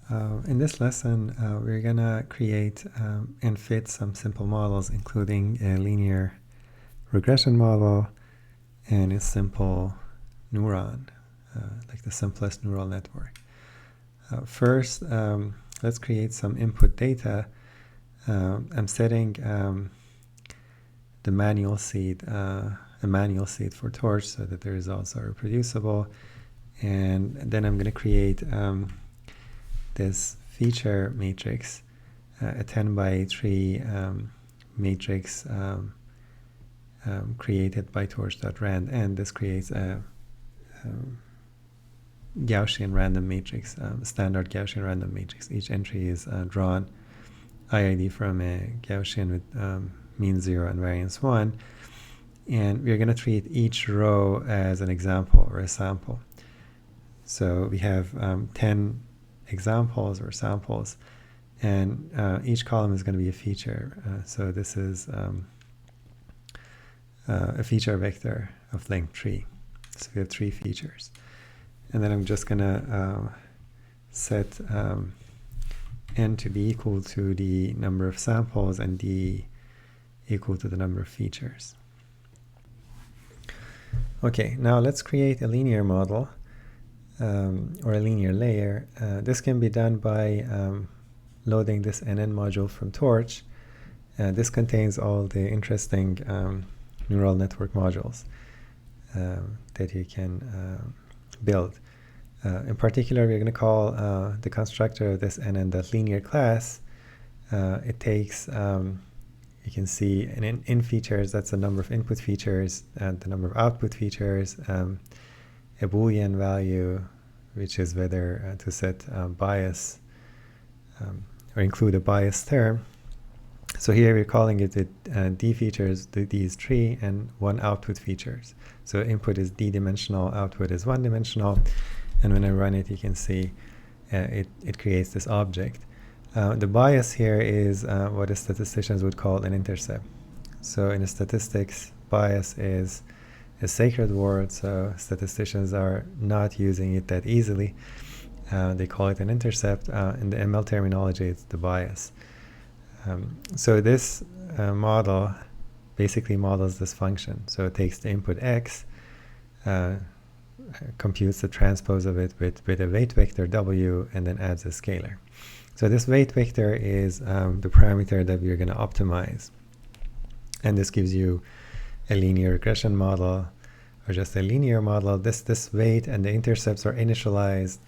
In this lesson, we're going to create and fit some simple models, including a linear regression model and a simple neuron, like the simplest neural network. First, let's create some input data. I'm setting the manual seed, a manual seed for Torch so that the results are reproducible. And then I'm going to create this feature matrix, a 10 by 3 matrix created by torch.rand, and this creates a Gaussian random matrix, standard Gaussian random matrix. Each entry is drawn IID from a Gaussian with mean 0 and variance 1, and we're going to treat each row as an example or a sample. So we have 10 examples or samples, and each column is going to be a feature. So this is a feature vector of length 3. So we have 3 features. And then I'm just going to set n to be equal to the number of samples and d equal to the number of features. Okay, now let's create a linear model. Or a linear layer. This can be done by loading this nn module from Torch. This contains all the interesting neural network modules that you can build. In particular, we're going to call the constructor of this nn.Linear class. It takes, you can see in features, that's the number of input features and the number of output features, a Boolean value, which is whether to set bias or include a bias term. So here we're calling it the D features, D is 3, and 1 output features. So input is D-dimensional, output is 1-dimensional, and when I run it, you can see it creates this object. The bias here is what the statisticians would call an intercept. So in statistics, bias is a sacred word, so statisticians are not using it that easily. They call it an intercept. In the ML terminology, it's the bias. So this model basically models this function. So it takes the input x, computes the transpose of it with a weight vector w, and then adds a scalar. So this weight vector is the parameter that we're going to optimize. And this gives you a linear regression model or just a linear model. This weight and the intercepts are initialized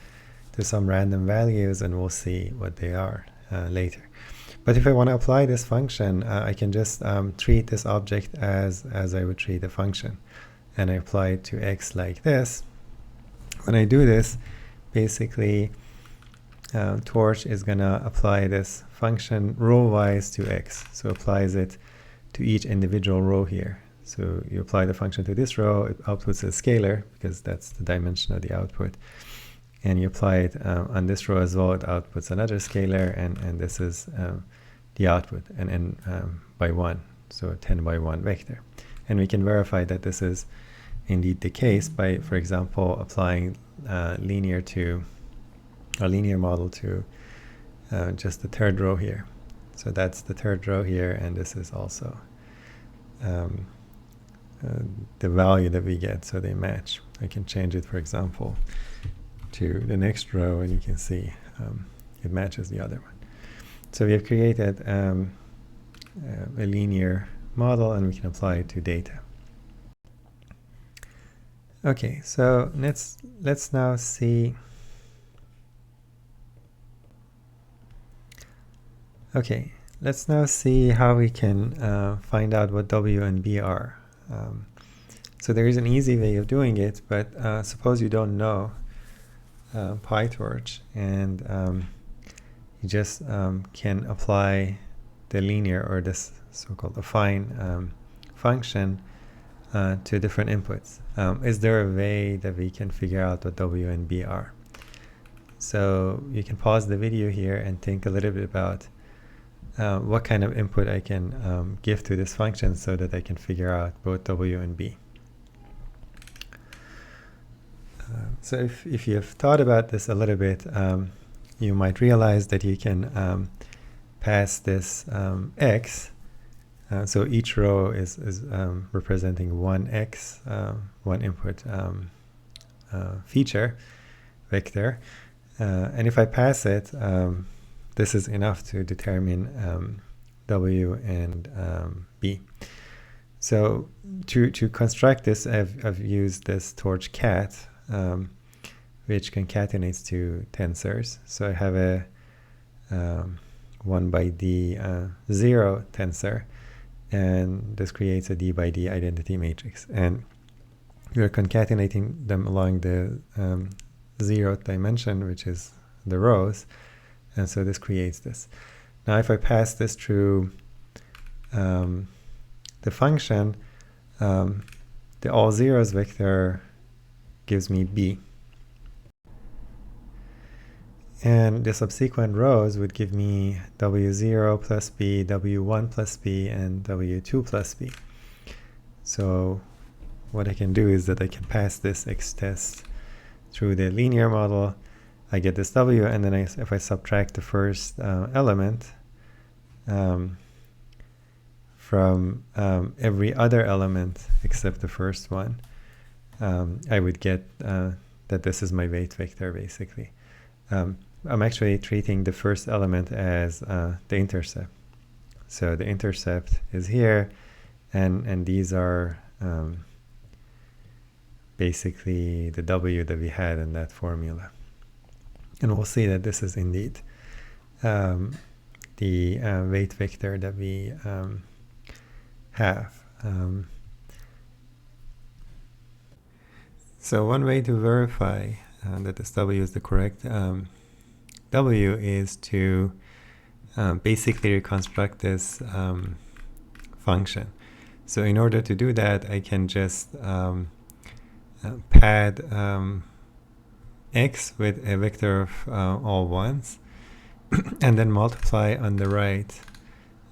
to some random values, and we'll see what they are later. But if I want to apply this function, I can just treat this object as I would treat a function, and I apply it to x like this. When I do this, basically Torch is going to apply this function row-wise to x, so applies it to each individual row here. So you apply the function to this row, it outputs a scalar because that's the dimension of the output. And you apply it on this row as well, it outputs another scalar, and this is the output, and n by 1, so a 10 by 1 vector. And we can verify that this is indeed the case by, for example, applying linear model to just the third row here. So that's the third row here, and this is also the value that we get, so they match. I can change it, for example, to the next row, and you can see it matches the other one. So we have created a linear model, and we can apply it to data. Okay, so let's now see. Okay, let's now see how we can find out what W and B are. So there is an easy way of doing it, but suppose you don't know PyTorch, and you just can apply the linear or this so-called affine function to different inputs. Is there a way that we can figure out what W and B are? So you can pause the video here and think a little bit about what kind of input I can give to this function so that I can figure out both W and B. So if you have thought about this a little bit, you might realize that you can pass this x. So each row is representing one x, one input feature vector. And if I pass it, this is enough to determine W and B. So to construct this, I've used this torch cat, which concatenates two tensors. So I have a 1 by D 0 tensor, and this creates a D by D identity matrix. And we're concatenating them along the 0th dimension, which is the rows. And so this creates this. Now if I pass this through the function, the all zeros vector gives me B. And the subsequent rows would give me W0 plus B, W1 plus B, and W2 plus B. So what I can do is that I can pass this X test through the linear model. I get this W, and then if I subtract the first element from every other element except the first one, I would get that this is my weight vector, basically. I'm actually treating the first element as the intercept. So the intercept is here, and these are basically the W that we had in that formula. And we'll see that this is indeed the weight vector that we have. So one way to verify that this W is the correct W is to basically reconstruct this function. So in order to do that, I can just pad X with a vector of all ones, and then multiply on the right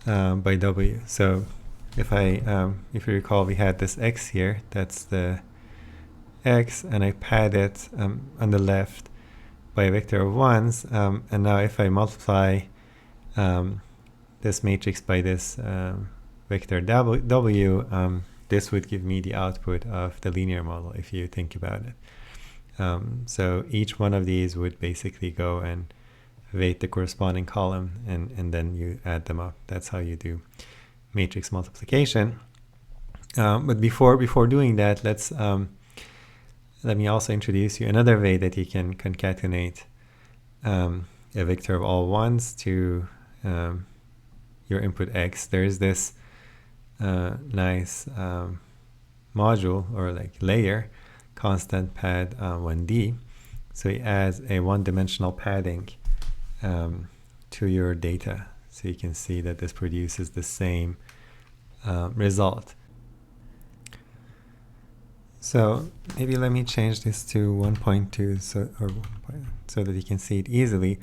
by W. So if you recall, we had this X here, that's the X, and I pad it on the left by a vector of ones, and now if I multiply this matrix by this vector W, this would give me the output of the linear model, if you think about it. So each one of these would basically go and weight the corresponding column, and then you add them up. That's how you do matrix multiplication. But before doing that, let me also introduce you another way that you can concatenate a vector of all ones to your input X. There's this nice module, or like layer, constant pad 1D. So it adds a one-dimensional padding to your data. So you can see that this produces the same result. So maybe let me change this to 1.2 so that you can see it easily.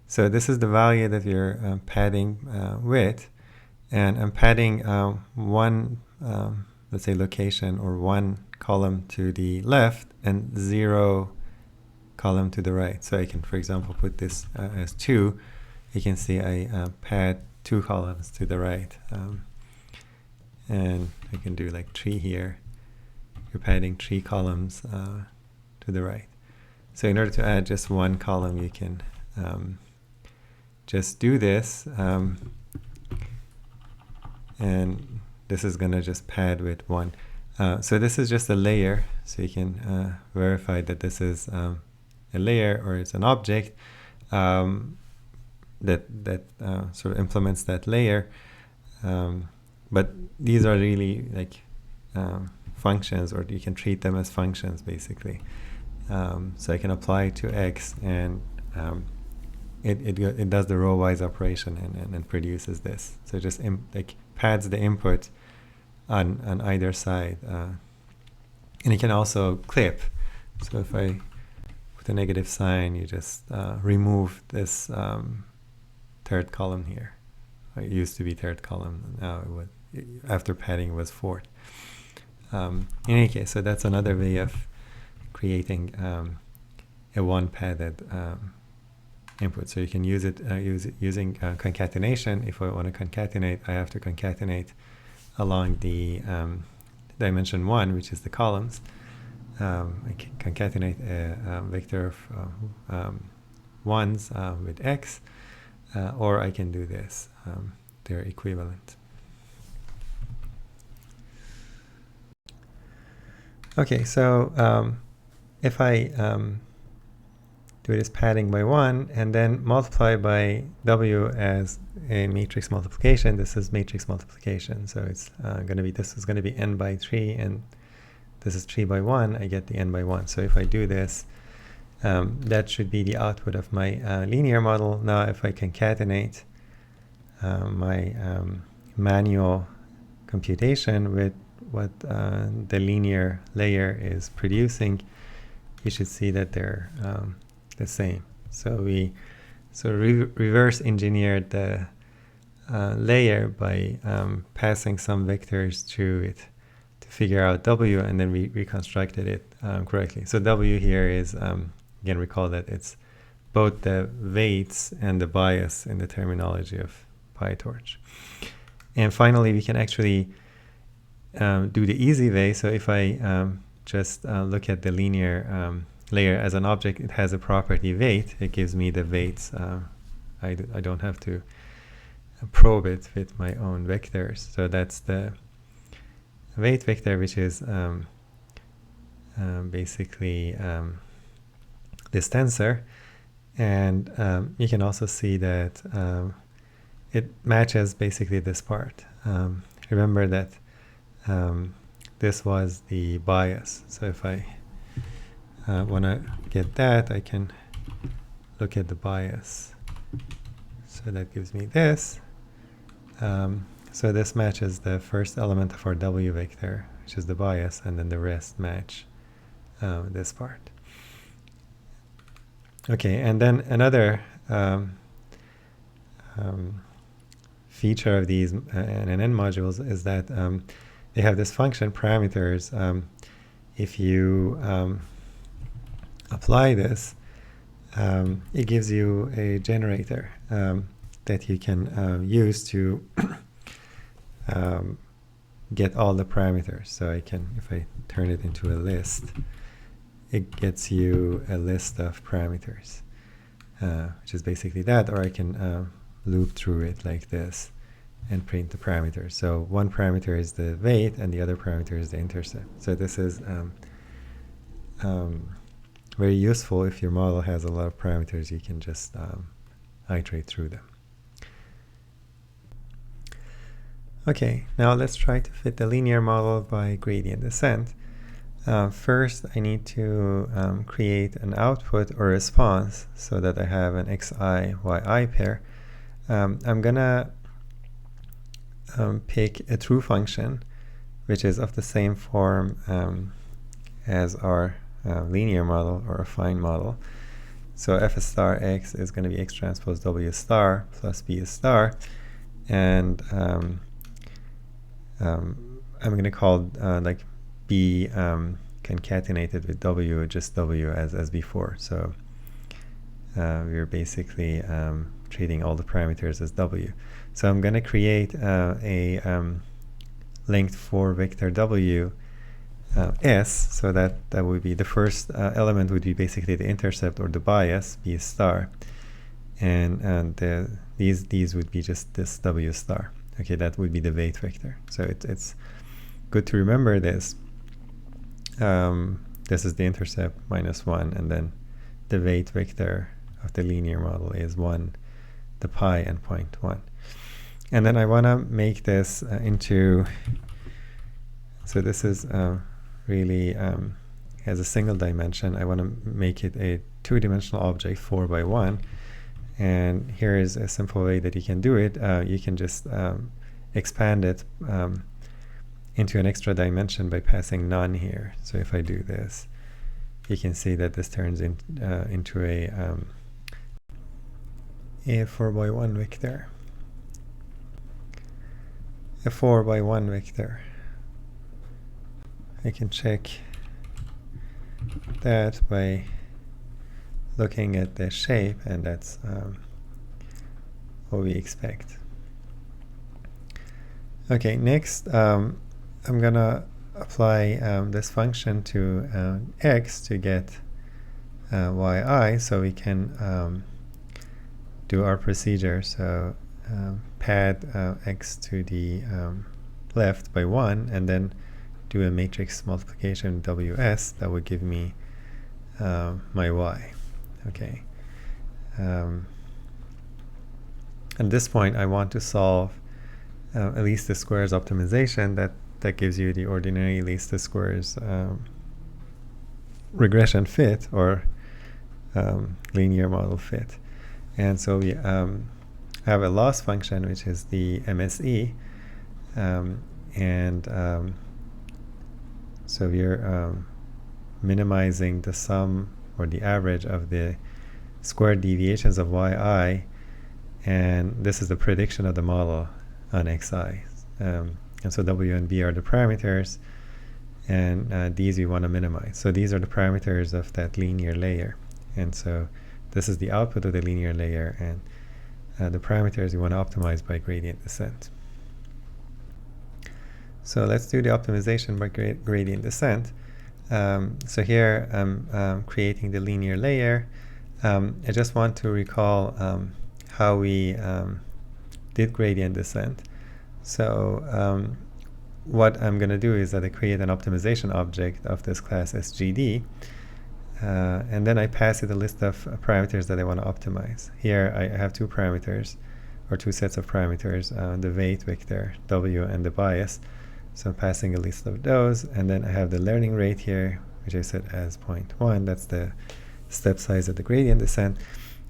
So this is the value that we're padding with, and I'm padding one, let's say, location or one column to the left and 0 column to the right. So I can, for example, put this as 2. You can see I pad 2 columns to the right, and I can do like 3 here. You're padding 3 columns to the right. So in order to add just one column, you can just do this, and this is going to just pad with 1. So this is just a layer, so you can verify that this is a layer, or it's an object that sort of implements that layer. But these are really like functions, or you can treat them as functions, basically. So I can apply it to X, and it does the row-wise operation and produces this. So it just like pads the input on either side, and it can also clip. So if I put a negative sign, you just remove this third column here. It used to be third column, now after padding it was fourth. In any case, so that's another way of creating a one-padded input. So you can use it using concatenation. If I want to concatenate, I have to concatenate along the dimension 1, which is the columns. I can concatenate a vector of ones with x, or I can do this. They're equivalent. Okay, so if I do this padding by 1 and then multiply by w as a matrix multiplication, this is matrix multiplication. So it's going to be, this is going to be n by 3, and this is 3 by 1. I get the n by 1. So if I do this, that should be the output of my linear model. Now if I concatenate my manual computation with what the linear layer is producing, you should see that they're the same. So we reverse engineered the layer by passing some vectors through it to figure out w, and then we reconstructed it correctly. So w here is, again, recall that it's both the weights and the bias in the terminology of PyTorch. And finally, we can actually do the easy way. So if I just look at the linear layer as an object, it has a property weight. It gives me the weights. I don't have to probe it with my own vectors. So that's the weight vector, which is basically this tensor. And you can also see that it matches basically this part. Remember that this was the bias. So if I want to get that, I can look at the bias. So that gives me this. So this matches the first element of our w vector, which is the bias, and then the rest match this part. Okay, and then another feature of these nn modules is that they have this function parameters. If you apply this, it gives you a generator that you can use to get all the parameters. So I can, if I turn it into a list, it gets you a list of parameters, which is basically that, or I can loop through it like this and print the parameters. So one parameter is the weight and the other parameter is the intercept. So this is very useful if your model has a lot of parameters. You can just iterate through them. Okay, now let's try to fit the linear model by gradient descent. First, I need to create an output or response so that I have an xi, yi pair. I'm gonna pick a true function, which is of the same form as our linear model or affine model. So f star x is going to be x transpose w star plus b star, and I'm going to call like b concatenated with w, just w as before. So we're basically treating all the parameters as w. So I'm going to create a length 4 vector w s, so that would be the first element would be basically the intercept or the bias, b star, and these would be just this w star. Okay, that would be the weight vector. So it's good to remember this. This is the intercept -1, and then the weight vector of the linear model is 1, the pi endpoint 1. And then I want to make this into, so this is really has a single dimension. I want to make it a 2-dimensional object, 4 by 1. And here is a simple way that you can do it. You can just expand it into an extra dimension by passing none here. So if I do this, you can see that this turns into a 4 by 1 vector. A 4 by 1 vector. I can check that by looking at the shape, and that's what we expect. Okay, next I'm gonna apply this function to x to get yi, so we can do our procedure. So pad x to the left by 1, and then do a matrix multiplication ws that would give me my y. Okay. At this point, I want to solve at least the squares optimization. That gives you the ordinary least the squares regression fit, or linear model fit. And so we have a loss function, which is the MSE, so we're minimizing the sum or the average of the squared deviations of yi, and this is the prediction of the model on xi. And so w and b are the parameters, and these we want to minimize. So these are the parameters of that linear layer, and so this is the output of the linear layer, and the parameters we want to optimize by gradient descent. So let's do the optimization by gradient descent. So here I'm creating the linear layer. I just want to recall how we did gradient descent. So what I'm going to do is that I create an optimization object of this class SGD, and then I pass it a list of parameters that I want to optimize. Here I have two parameters, or two sets of parameters, the weight vector W and the bias. So I'm passing a list of those, and then I have the learning rate here, which I set as 0.1. That's the step size of the gradient descent.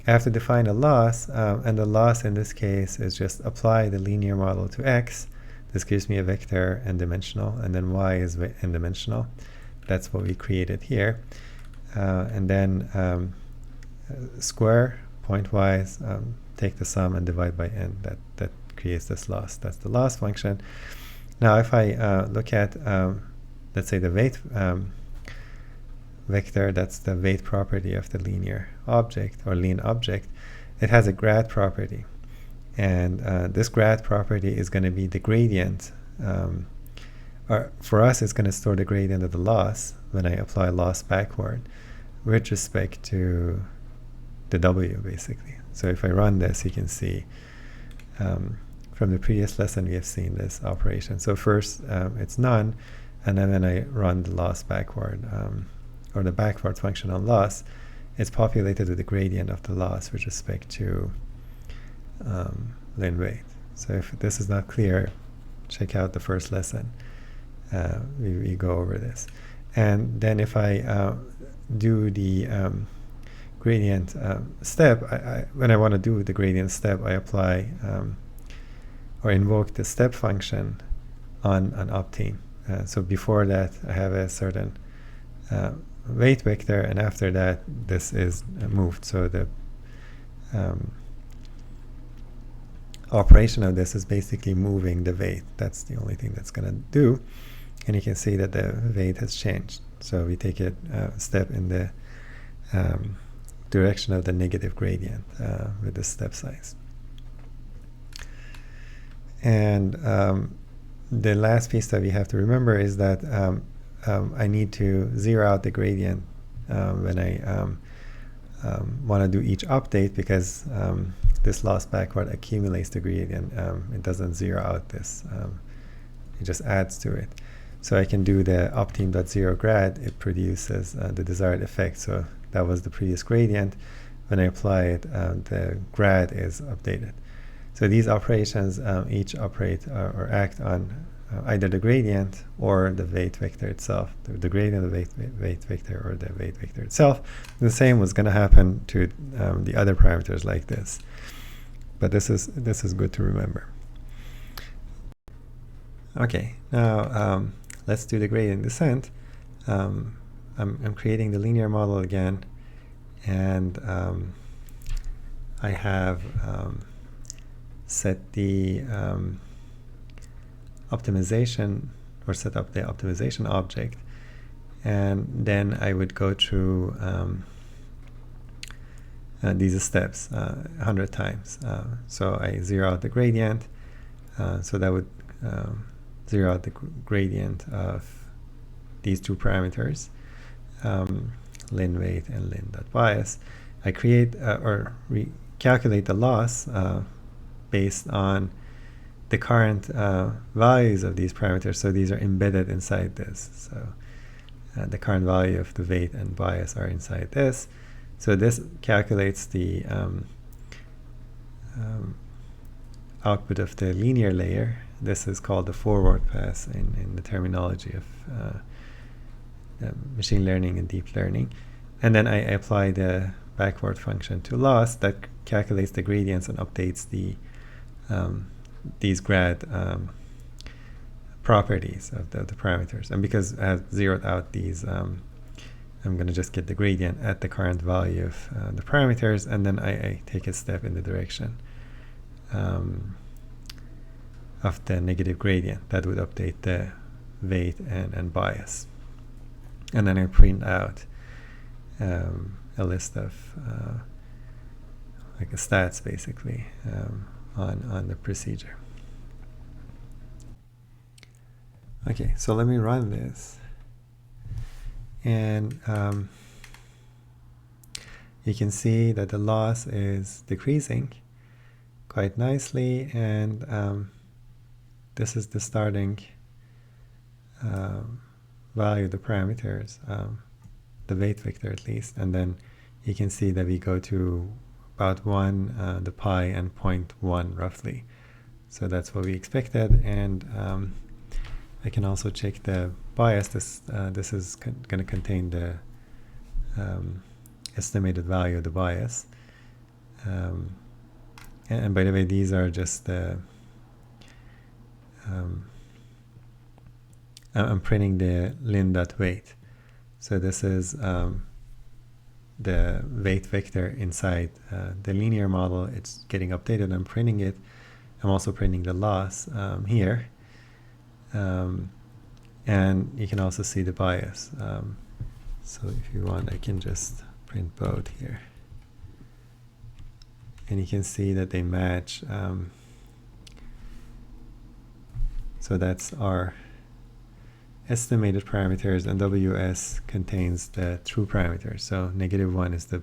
I have to define a loss, and the loss in this case is just apply the linear model to x. This gives me a vector and dimensional, and then y is n-dimensional. That's what we created here. And then square pointwise, take the sum and divide by n. That creates this loss. That's the loss function. Now if I look at, let's say, the weight vector, that's the weight property of the linear object, or lean object, it has a grad property. And this grad property is going to be the gradient. Or for us, it's going to store the gradient of the loss when I apply loss backward with respect to the W, basically. So if I run this, you can see from the previous lesson we have seen this operation. So first it's none, and then when I run the loss backward, or the backward function on loss, it's populated with the gradient of the loss with respect to lin weight. So if this is not clear, check out the first lesson. We go over this. And then if I do the gradient step, when I want to do the gradient step, I apply or invoke the step function on optime. So before that, I have a certain weight vector, and after that, this is moved. So the operation of this is basically moving the weight. That's the only thing that's going to do. And you can see that the weight has changed. So we take a step in the direction of the negative gradient with the step size. And the last piece that we have to remember is that I need to zero out the gradient when I want to do each update, because this loss backward accumulates the gradient. It doesn't zero out this. It just adds to it. So I can do the optim.zero grad. It produces the desired effect. So that was the previous gradient. When I apply it, the grad is updated. So these operations each operate or act on either the gradient or the weight vector itself, the gradient of the weight vector or the weight vector itself. The same was going to happen to the other parameters like this. But this is good to remember. Okay, now let's do the gradient descent. I'm creating the linear model again, and I have set the optimization, or set up the optimization object, and then I would go through these steps 100 times. So I zero out the gradient. So that would zero out the gradient of these two parameters, lin weight and lin.bias. I create or calculate the loss based on the current values of these parameters. So these are embedded inside this. So the current value of the weight and bias are inside this. So this calculates the output of the linear layer. This is called the forward pass in the terminology of machine learning and deep learning. And then I apply the backward function to loss that calculates the gradients and updates the these grad properties of the parameters. And because I have zeroed out these, I'm going to just get the gradient at the current value of the parameters, and then I take a step in the direction of the negative gradient. That would update the weight and bias. And then I print out a list of like a stats, basically, on the procedure. Okay, so let me run this. And you can see that the loss is decreasing quite nicely, and this is the starting value of the parameters, the weight vector at least, and then you can see that we go to about 1, the pi, and 0.1 roughly. So that's what we expected, and I can also check the bias. This is going to contain the estimated value of the bias. And by the way, these are just the I'm printing the lin.weight. So this is the weight vector inside the linear model. It's getting updated. I'm printing it. I'm also printing the loss here. And you can also see the bias. So if you want, I can just print both here. And you can see that they match. So that's our estimated parameters, and WS contains the true parameters. So -1 is the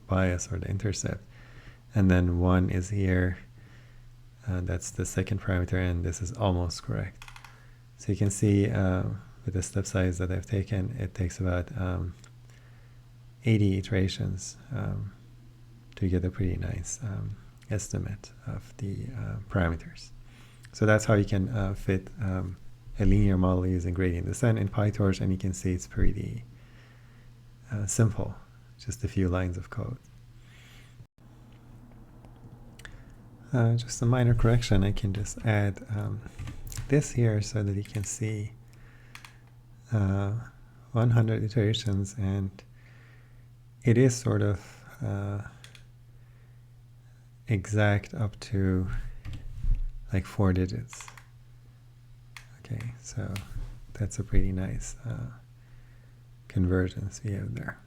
bias or the intercept. And then 1 is here. That's the second parameter, and this is almost correct. So you can see with the step size that I've taken, it takes about 80 iterations to get a pretty nice estimate of the parameters. So that's how you can fit a linear model using gradient descent in PyTorch, and you can see it's pretty simple, just a few lines of code. Just a minor correction, I can just add this here so that you can see 100 iterations, and it is sort of exact up to like 4 digits. Okay, so that's a pretty nice convergence we have there.